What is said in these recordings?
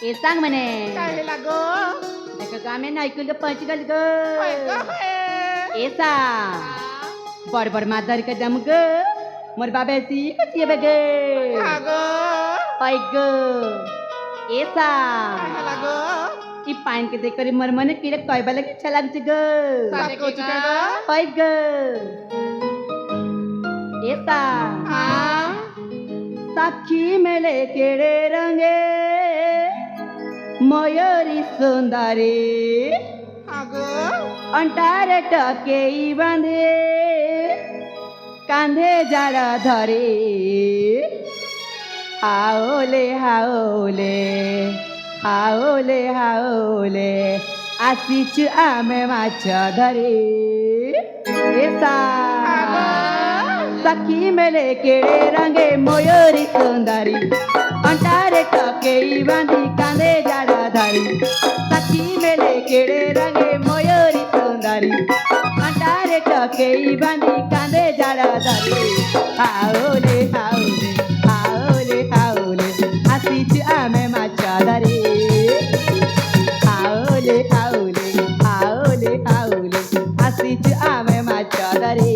ए सांग म्हणे काय हे लाग देखो गामे ऐकून तर पंच गल ग होय ग होय ए सांग बड बड मादर का दम ग मोर बाबाची कशी आहे बघ हा ग ऐक ग ए सांग काय हे लाग ई पान के देखरी मर मने किरे कयबाला की छलागची ग सारे कोची काय ग ऐक ग ए सांग हा साक्षी मेले केड़े रंगे मयूरी सुंदरी हा ग अंटारे टके बांधे कांधे जाड़ा धरे हाओले हाओले हाओले हाओले आसीच आमे माचा धरे ऐसा सखी मेले केड़े रंगे मयूरी सुंदरी अंटारे टके बांधी कांधे जाड़ा धरी सखी मेले केड़े रंगे मयूरी सुंदरी अंटारे टके बांधी कांधे जाड़ा धरी हाओले हाओले हाओले हाओले आसीच आमे माचा धरी हाओले हाओले हाओले हाओले आसीच आमे माचा धरी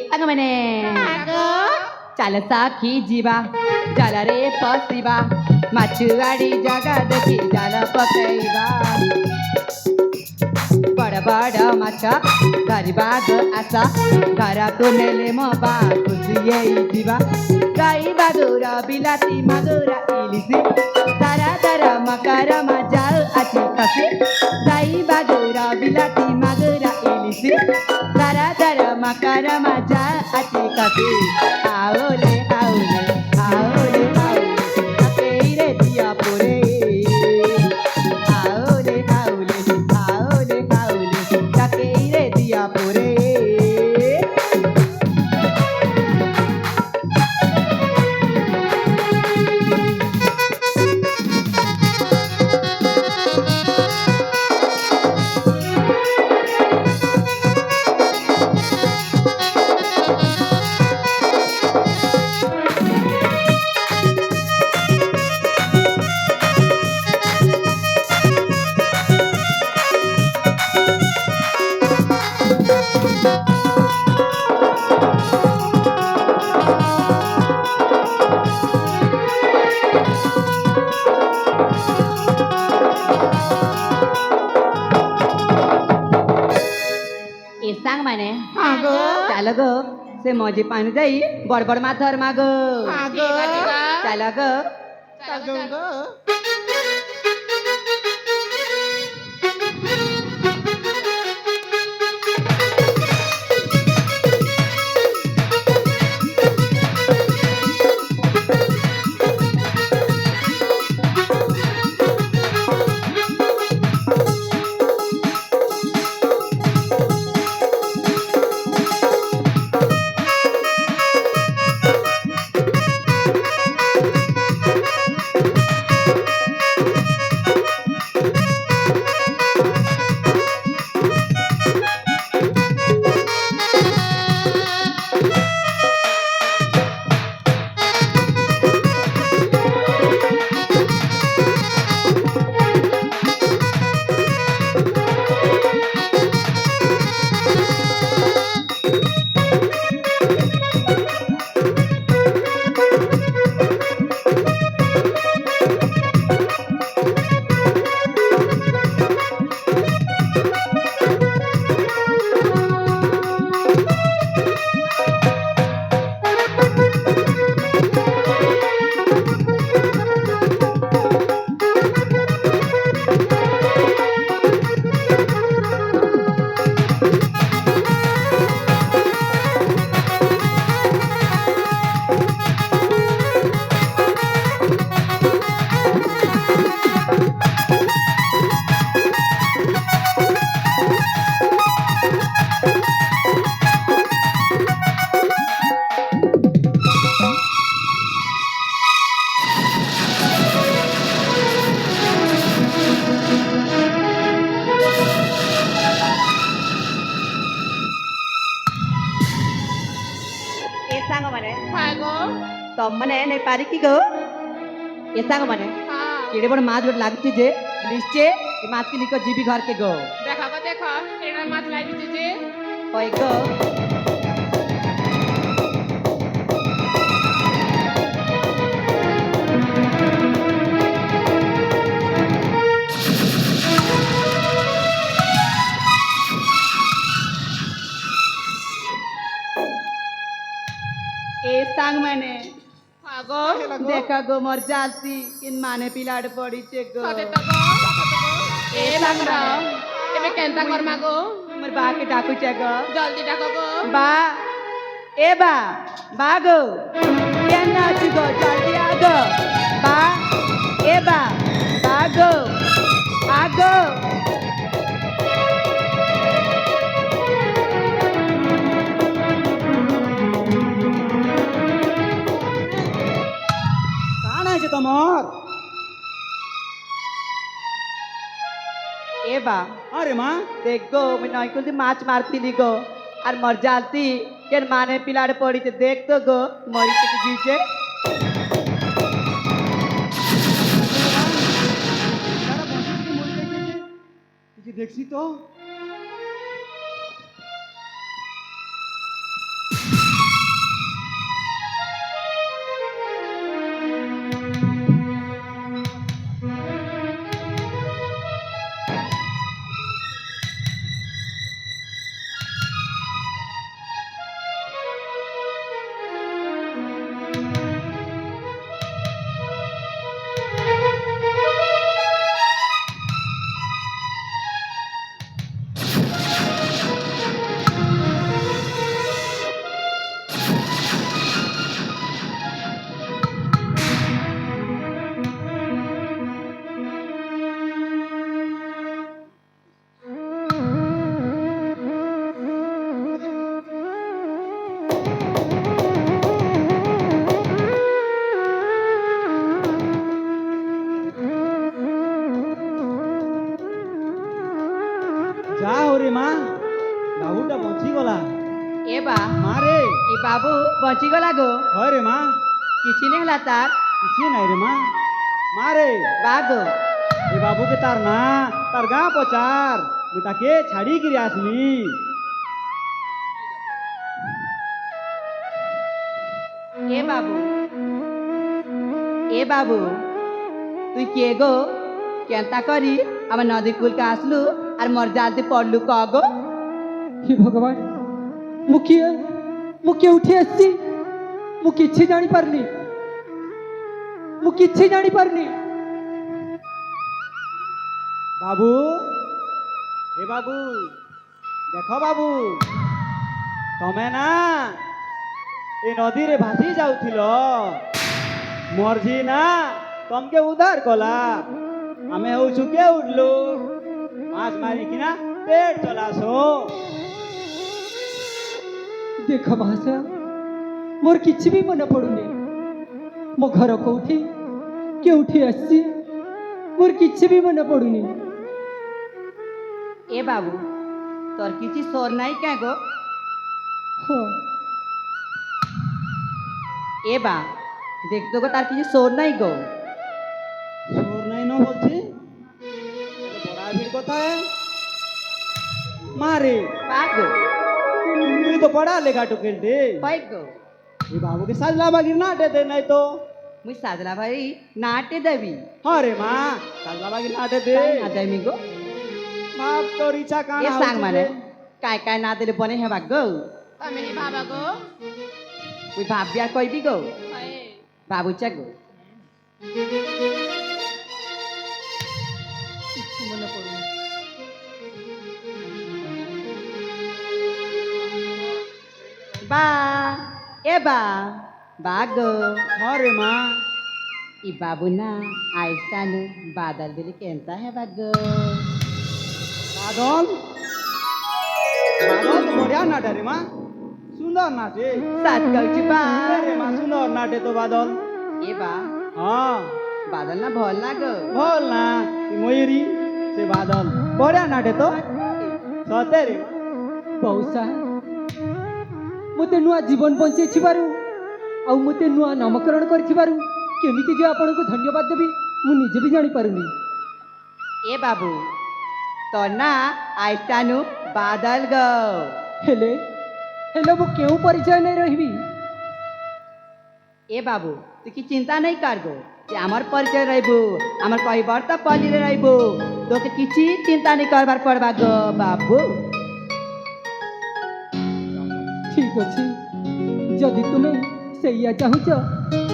सांग म्हणे चाल साखी जीवा चाल रे पसिबा माछुवाड़ी जगा देखी जाल पकईबा बड़ बड़ माछ धरबाग आशा घर को नेले मो बा खुशिये जीवा गाई बागुर बिलाती मागुरा इलिसी तारा तारा मकर मजा आची खसी गाई बागुर बिलाती मागुरा इलिसी तारा तारा मकर मजा आची खसी आओले आओले आओले आओले अकेरे दिया पुरे आओले आओले आओले आओले अकेरे दिया पुरे ए सांग माने हा ग चाल ग से मजी पाणी जाई बड बड माथर माग हा ग चाल ग चाल ग ସାଙ୍ଗମାନେ ହାଗ ତମମାନେ ନେଇ ପାରିକି ଗୋ ଏ ସାଙ୍ଗମାନେ ହଁ କେଡ଼େ ବଡ଼ ମାছ ଗୋଟେ ଲାଗୁଛି ଯେ ନିଶ୍ଚୟ ଏ ମାଛକେ ନିକ ଯିବି ଘରକେ ଗୋ ଦେଖ ଏଇଟା ମାছ ଲାଗିଛି ଯେ ହଇ ଗୋ ए ସାଙ୍ଗମାନେ ହାଗ देखा गो मोर जालती किन माने पिलाड़ पड़ी छे गो ସତେ ତ ଏ ବାଙ୍କର ଏବେ କେନ୍ତା କର୍ମା ଗो मोर बा के डाकू छे गो ଜଲ୍ଦି ଡାକ ଗो बा ए बा गो केन नाचू गो जल्दी आ गो बा ए बा गो आ गो কাণ আছে তোমার ए बा আরে মা देख गो मैं नई कुल माछ मारती ली गो और मर जालती केन माने पिलाड़ पड़ी छे देख तो गो मरी के जीचे তারা বসে থেকে মরে যাইতেছে এই যে দেখছি তো যা হরে মা বাবুটা বঞ্চিগলা ए बा মারে ए बाबू बची गला गो হয় রে মা किसी नहीं हला तार କିଛି নাই রে মা মারে बागो এ বাবুকে তার না তার গাঁ পচার মুই তাকে ছাড়িকিরি আসলি ए बाबू तुई के गो केंता करी आम नदी कुल के आसलू और मर जालती पड़लू कगो हे भगवान मुझे उठी आसी मु किछि जानी पारनी বাবু এ বাবু দেখো বাবু তমে না এ নদীরে ভাসি যাউথিল মরজি না তমকে উদ্ধার কলা আমি হউছু কে উঠলু মাছ মারি কিনা পেট চলাছো देख भाषा मोर किछि भी मन पड़ुनी मो घर कोठी केउठी आसी मोर किछि भी मन पड़ुनी ए बाबू तोर किसी सोर नहीं क्या गो हाँ ए बा देख तो गो तार किसी सोर नहीं गो সোর নাই ন বলছি বড় ভিড় কোথায় মারে बागो তুই তো পড়া লেখা টুকেল দে पाई गो এই বাবুকে সাজলা বাগির না দে নাই তো मुई साजला भाई नाटे देवी হরে মা সাজলা বাগির না দে ना देवी गो বাপ তোর ইচ্ছা কানা ए सांग माने काय ना देले बने है बागो ତମେ ହିଁ ଭାବ ଗো मुई भाब बिया कोई भी गो ହଏ बाबू चा गो किछि मन पड़ुनी बा ए बागो হরে মা ई बाबू ना आइस्तानु बादल दिले केंता है बागो বাদল বাদল তো বড়িয়া নাটে রে মা সুন্দর নাটে सात कहू बा রে মা সুন্দর নাটে তো বাদল ए बा হ্যাঁ बादल ना भल ना गो বল না তুই ময়ূরী সে বাদল বড়িয়া নাটে তো সতে রে মা बहुसा मते नुआ जीवन बंचे छिबारु ଆଉ ମୋତେ ନୂଆ ନାମକରଣ କରିଥିବାରୁ କେମିତି ଯେ ଆପଣଙ୍କୁ ଧନ୍ୟବାଦ ଦେବି ମୁଁ ନିଜେ ବି ଜାଣିପାରୁନି। ए बाबू तो ना आइटानु बादल गो ହେଲେ ହେଲେ ମୁଁ କେଉଁ ପରିଚୟ ନେଇ ରହିବି? ए बाबू तू की चिंता नहीं कर गो जे हमार परिचय रहबू हमार परिवार तो पल्ली रे रहबू तो के किछि चिंता नहीं करबार पड़बा गो बाबू। ଠିକ୍ ଅଛି ଯଦି ତୁମେ ସେଇଆ ଚାହୁଁଛ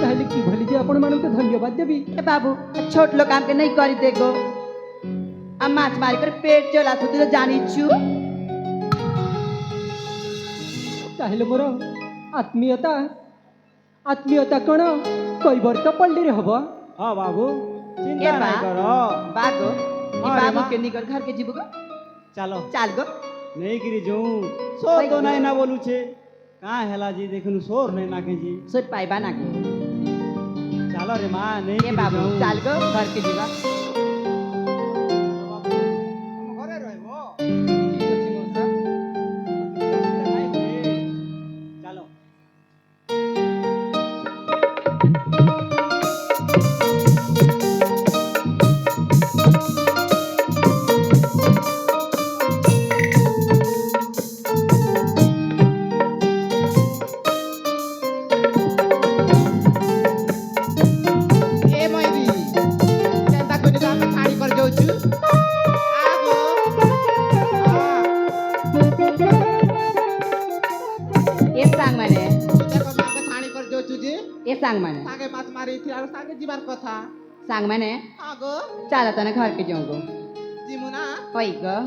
ତାହେଲେ କିଭଳି ଯେ ଆପଣମାନଙ୍କୁ ଧନ୍ୟବାଦ ଦେବି। ए बाबू छोट लोग काम के नहीं करी देखो अब माछ मारी कर पेट चला तू तो जानी छु ତାହେଲେ ମୋର ଆତ୍ମୀୟତା ଆତ୍ମୀୟତା କ'ଣ କୈବର୍ତ୍ତ ପଲ୍ଲୀରେ ହବ? हाँ बाबू ए चिंता बा नहीं करो बागो ए हाँ रे बाबू माँ। के निकल घर के जीबू गो चलो चाल गो नहीं गिरी जाऊँ सोर तो नहीं ना बोलू छे कहाँ हेला जी देखनु सोर नहीं नाके जी सुट पाइबा ना के चलो रे माँ नहीं ए गिरी बाबू जाऊँ चाल गो घर के जीवा घरे रहबो ଠିକ୍ ଅଛି ମଉସା। चलो ए मैरी केनता कोनी हम छाड़ी कर जाउछु आगो ए सांग माने देखो माके छाड़ी कर जाउछु जी ए सांग माने सागे माछ मारी थी और सागे जीवार कथा सांग माने आगो चाल तने घर के जाऊँ गो जिमुना होई गो